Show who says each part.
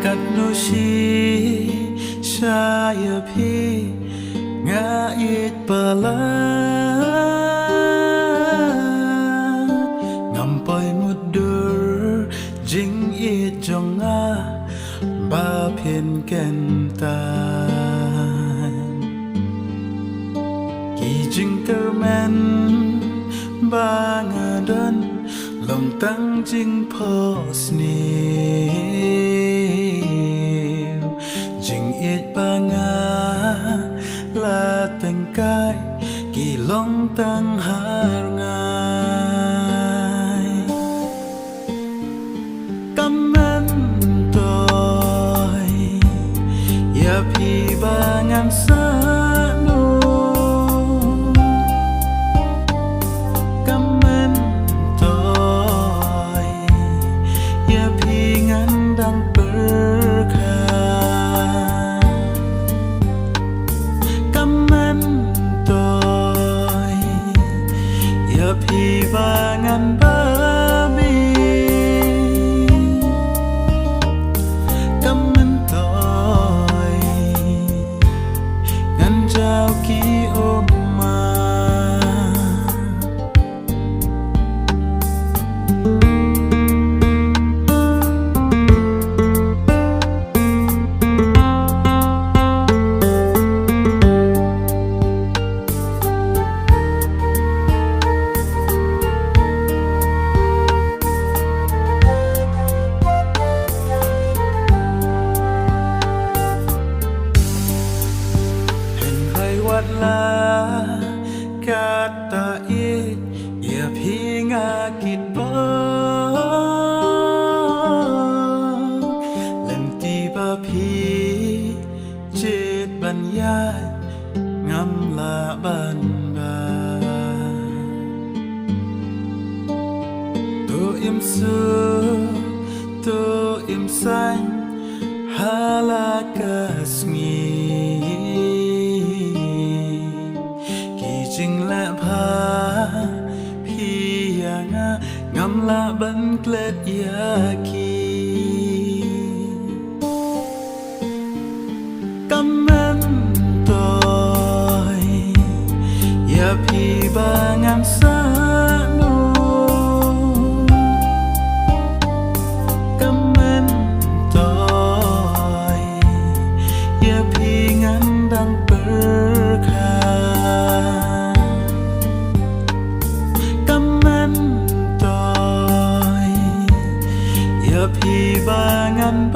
Speaker 1: Cắt nô chi saya phi nga ít bala ngam pai một dur jing ít trong nga ba phiền ken ta kỳ jing cơ men ba nga đơn lòng tăng jing pos ni ít ba nga là tình cái kỳ long tăng har ngai cảm ơn tôi ya phi ba ngang sa nu cảm ơn tôi ya phi ngang đang phi ba ngàn ba bi cảm ơn tôi ngàn trao ký ôm mà la kata it ya phi nga kit ba lần ti ba phi chết ban ya ngam la ban ba tu im su tu im xanh hala kasmi jing la pha phi ya nga ngam la ban klet ya ki cảm ơn tôi ya phi ba ngang sa nu cảm ơn tôi ya phi ngang đang phi ba ngàn